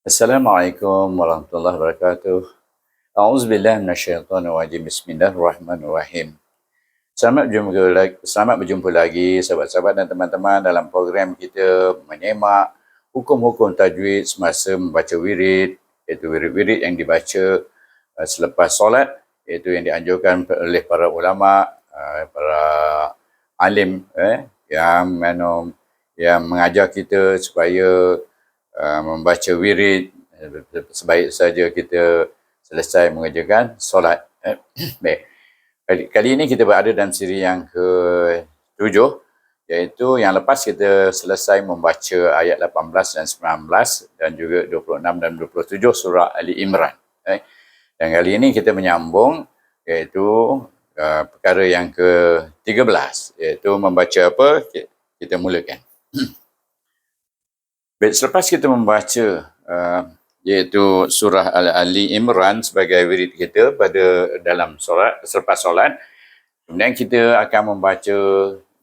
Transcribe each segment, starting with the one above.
Assalamualaikum warahmatullahi wabarakatuh. A'udzubillahi minasyaitonir rajim. Bismillahirrahmanirrahim. Selamat berjumpa lagi sahabat-sahabat dan teman-teman dalam program kita menyemak hukum-hukum tajwid semasa membaca wirid, iaitu wirid-wirid yang dibaca selepas solat, iaitu yang dianjurkan oleh para ulama, para alim yang mengajar kita supaya membaca wirid sebaik saja kita selesai mengerjakan solat. Baik. Kali ini kita berada dalam siri yang ke-7, iaitu yang lepas kita selesai membaca ayat 18 dan 19 dan juga 26 dan 27 surah Ali Imran. Dan kali ini kita menyambung iaitu perkara yang ke-13, iaitu membaca apa? Kita mulakan. Baik, selepas kita membaca iaitu surah Ali Imran sebagai wirid kita dalam solat, selepas solat, kemudian kita akan membaca,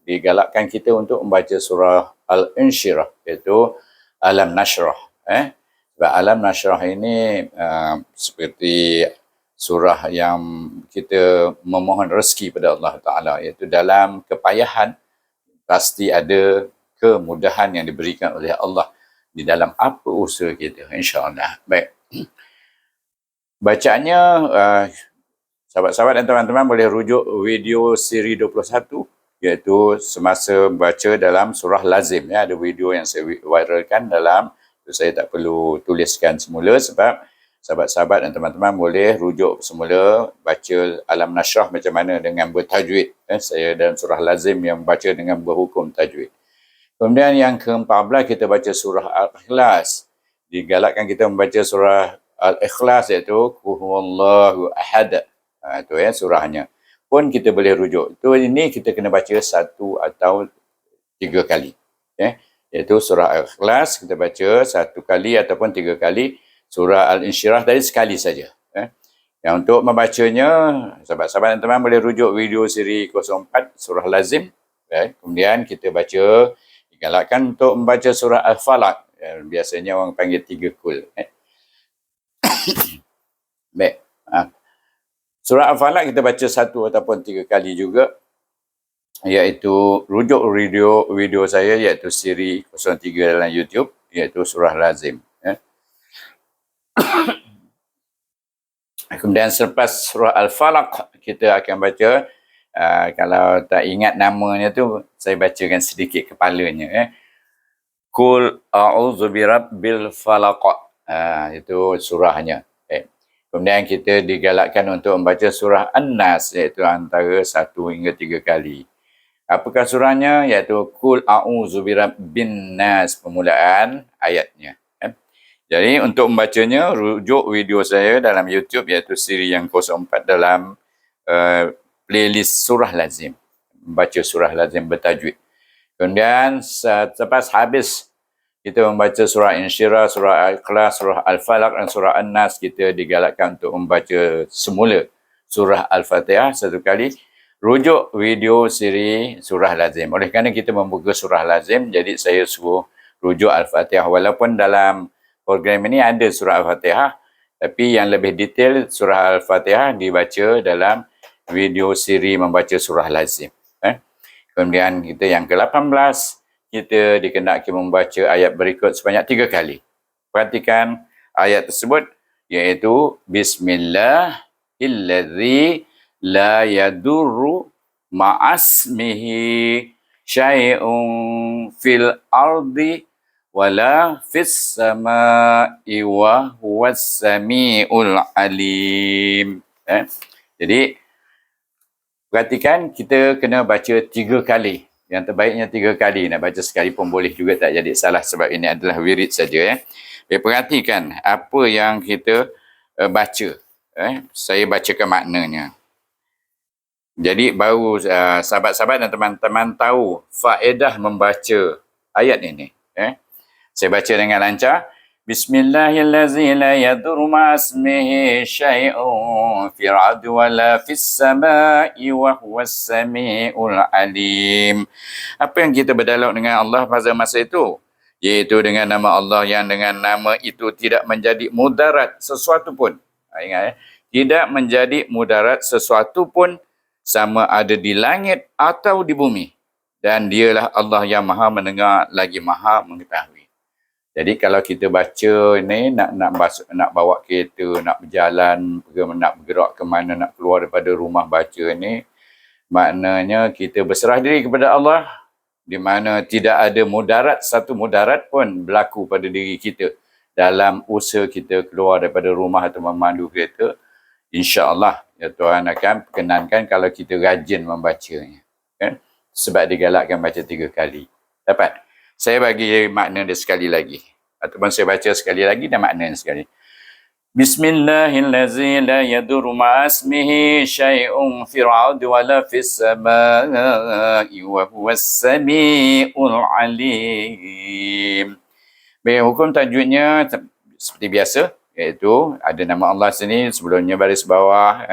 digalakkan kita untuk membaca surah Al-Insyirah, iaitu Alam Nashrah. Sebab Alam Nashrah ini seperti surah yang kita memohon rezeki pada Allah Ta'ala, iaitu dalam kepayahan pasti ada kemudahan yang diberikan oleh Allah di dalam apa usaha kita, insya-Allah. Baik. Bacaannya, sahabat-sahabat dan teman-teman boleh rujuk video siri 21, iaitu semasa baca dalam surah Lazim. Ada video yang saya viralkan dalam, saya tak perlu tuliskan semula sebab sahabat-sahabat dan teman-teman boleh rujuk semula baca Alam Nashrah macam mana dengan bertajwid. Saya dalam surah Lazim yang baca dengan berhukum tajwid. Kemudian yang ke-14 kita baca surah Al-Ikhlas. Digalakkan kita membaca surah Al-Ikhlas, iaitu Qul Huwallahu Ahad. Itu surahnya. Pun kita boleh rujuk. Ini kita kena baca 1 atau 3 kali. Iaitu surah Al-Ikhlas kita baca 1 kali ataupun 3 kali. Surah Al-Insyirah tadi sekali saja. Yang untuk membacanya, sahabat-sahabat dan teman boleh rujuk video siri 04 surah Lazim. Kemudian kita baca, digalakkan untuk membaca surah Al-Falaq. Biasanya orang panggil 3 kul. Baik. Surah Al-Falaq kita baca 1 ataupun 3 kali juga. Iaitu rujuk video saya, iaitu siri 03 dalam YouTube, iaitu surah Lazim. Kemudian selepas surah Al-Falaq kita akan baca, kalau tak ingat namanya tu, saya bacakan sedikit kepalanya. Qul a'udzu birabbil falaq. Itu surahnya. Kemudian kita digalakkan untuk membaca surah An-Nas, iaitu antara 1 hingga 3 kali. Apakah surahnya? Iaitu Qul a'udzu birabbin nas, permulaan ayatnya. Jadi untuk membacanya, rujuk video saya dalam YouTube, iaitu siri yang 04 dalam playlist surah Lazim. Membaca surah Lazim bertajwid. Kemudian selepas habis kita membaca surah Insyirah, surah Al-Ikhlas, surah Al-Falaq dan surah An-Nas, kita digalakkan untuk membaca semula surah Al-Fatihah 1 kali. Rujuk video siri surah Lazim. Oleh kerana kita membuka surah Lazim, jadi saya suruh rujuk Al-Fatihah. Walaupun dalam program ini ada surah Al-Fatihah, tapi yang lebih detail surah Al-Fatihah dibaca dalam video siri membaca surah Lazim. Kemudian kita yang ke-18, kita dikenaki membaca ayat berikut sebanyak 3 kali. Perhatikan ayat tersebut, iaitu Bismillahilladzi la yadurru ma'asmihi syai'un fil ardi wala fis sama'i wa huwas sami'ul alim. Jadi perhatikan, kita kena baca 3 kali. Yang terbaiknya 3 kali. Nak baca sekali pun boleh juga, tak jadi salah sebab ini adalah wirid saja. Perhatikan apa yang kita baca. Saya bacakan maknanya. Jadi baru sahabat-sahabat dan teman-teman tahu faedah membaca ayat ini. Saya baca dengan lancar. Bismillahirrahmanirrahim. La yadurru ma'asmihi syai'un fil ardi wala fis sama'i wa huwas sami'ul alim. Apa yang kita berdialog dengan Allah pada masa itu? Iaitu dengan nama Allah yang dengan nama itu tidak menjadi mudarat sesuatu pun. Ingat ya. Tidak menjadi mudarat sesuatu pun sama ada di langit atau di bumi. Dan dialah Allah yang maha mendengar lagi maha mengetahui. Jadi kalau kita baca ni nak bawa kereta, nak berjalan, nak bergerak ke mana, nak keluar daripada rumah baca ni, maknanya kita berserah diri kepada Allah, di mana tidak ada mudarat, satu mudarat pun berlaku pada diri kita dalam usaha kita keluar daripada rumah atau memandu kereta. InsyaAllah ya Tuhan akan perkenankan kalau kita rajin membacanya. Kan? Sebab digalakkan baca 3 kali. Dapat? Saya bagi makna dia sekali lagi. Ataupun saya baca sekali lagi dan maknanya sekali. Bismillahirrahmanirrahim. La yadurru ma'asmihi syai'un fil ardi wala fis samai wa huwas sami'ul alim. Baik, hukum tajwidnya seperti biasa, iaitu ada nama Allah sini, sebelumnya baris bawah,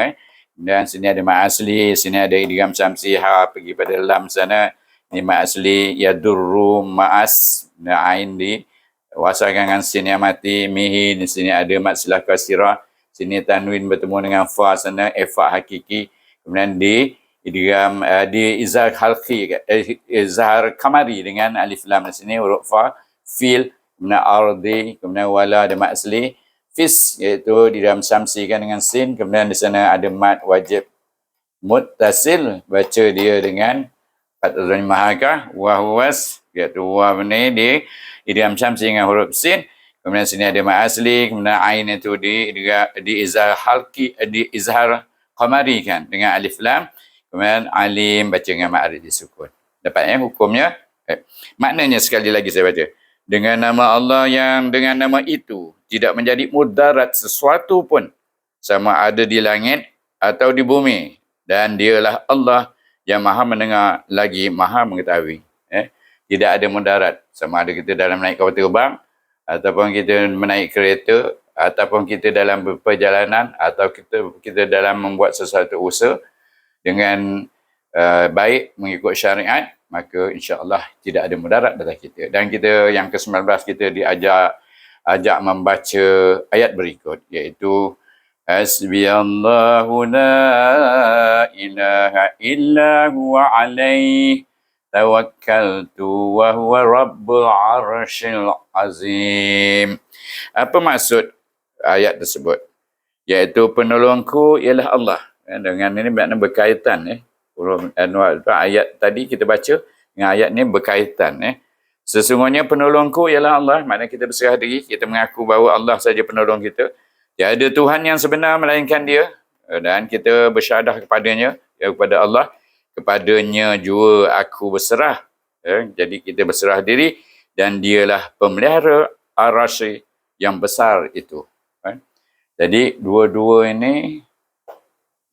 dan sini ada mat asli, sini ada idgham syamsiha, pergi pada lam sana, ini mat asli, yadurru ma'as, ain di wasalkan dengan sin yang mati, mihi, di sini ada mat silah kasirah, sini tanwin bertemu dengan fa sana, fa hakiki, kemudian di idgham di izhar halqi, izhar kamari dengan alif lam di sini, huruf fa, fil, kemudian ardi, kemudian wala ada mat asli, fis, iaitu di dalam syamsi kan dengan sin, kemudian di sana ada mat wajib muttasil, baca dia dengan fathah mahakah, wahwas, iaitu waw ni di idgham syamsi dengan huruf sin, kemudian sini ada mat asli, kemudian ain itu di izhar halqi, di izhar qamari kan dengan alif lam, kemudian alim baca dengan mat arid disukun. Dapat hukumnya? Maknanya sekali lagi saya baca. Dengan nama Allah yang dengan nama itu tidak menjadi mudarat sesuatu pun sama ada di langit atau di bumi, dan dialah Allah yang maha mendengar lagi maha mengetahui. Tidak ada mudarat sama ada kita dalam naik kapal terbang, ataupun kita menaik kereta, ataupun kita dalam perjalanan, atau kita dalam membuat sesuatu usaha dengan baik mengikut syariat, maka insya-Allah tidak ada mudarat pada kita. Dan kita yang ke-19 kita ajak membaca ayat berikut, iaitu Hasbiyallahu la ilaha illa huwa alaih tawakkaltu wa huwa rabbul arsyil azim. Apa maksud ayat tersebut? Iaitu penolongku ialah Allah. Dengan ini makna berkaitan. Ayat tadi kita baca dengan ayat ni berkaitan. Sesungguhnya penolongku ialah Allah. Maknanya kita berserah diri. Kita mengaku bahawa Allah saja penolong kita. Tiada Tuhan yang sebenar melainkan Dia. Dan kita bersyahadah kepadanya, kepada Allah. Kepadanya jua aku berserah. Jadi kita berserah diri, dan dialah pemelihara arasy yang besar itu. Jadi dua-dua ini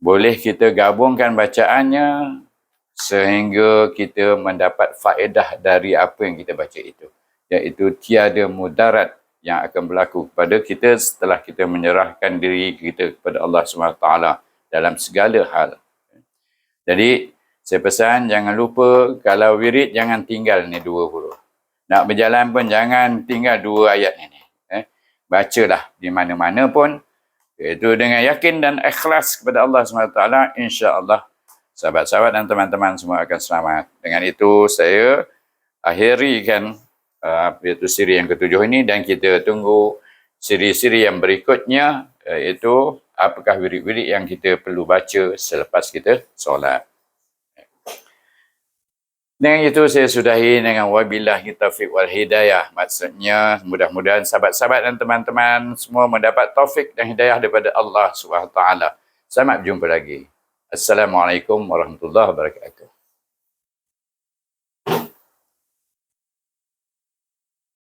boleh kita gabungkan bacaannya sehingga kita mendapat faedah dari apa yang kita baca itu. Iaitu tiada mudarat yang akan berlaku kepada kita setelah kita menyerahkan diri kita kepada Allah SWT dalam segala hal. Jadi saya pesan jangan lupa kalau wirid jangan tinggal ni 2 huruf. Nak berjalan pun jangan tinggal 2 ayat ini. Bacalah di mana-mana pun. Iaitu dengan yakin dan ikhlas kepada Allah SWT. InsyaAllah sahabat-sahabat dan teman-teman semua akan selamat. Dengan itu saya akhirikan iaitu siri yang ke-7 ini, dan kita tunggu siri-siri yang berikutnya, iaitu apakah wirid-wirid yang kita perlu baca selepas kita solat. Dengan itu saya sudahi dengan wabillahi taufiq wal hidayah. Maksudnya mudah-mudahan sahabat-sahabat dan teman-teman semua mendapat taufik dan hidayah daripada Allah SWT. Selamat berjumpa lagi. Assalamualaikum warahmatullahi wabarakatuh.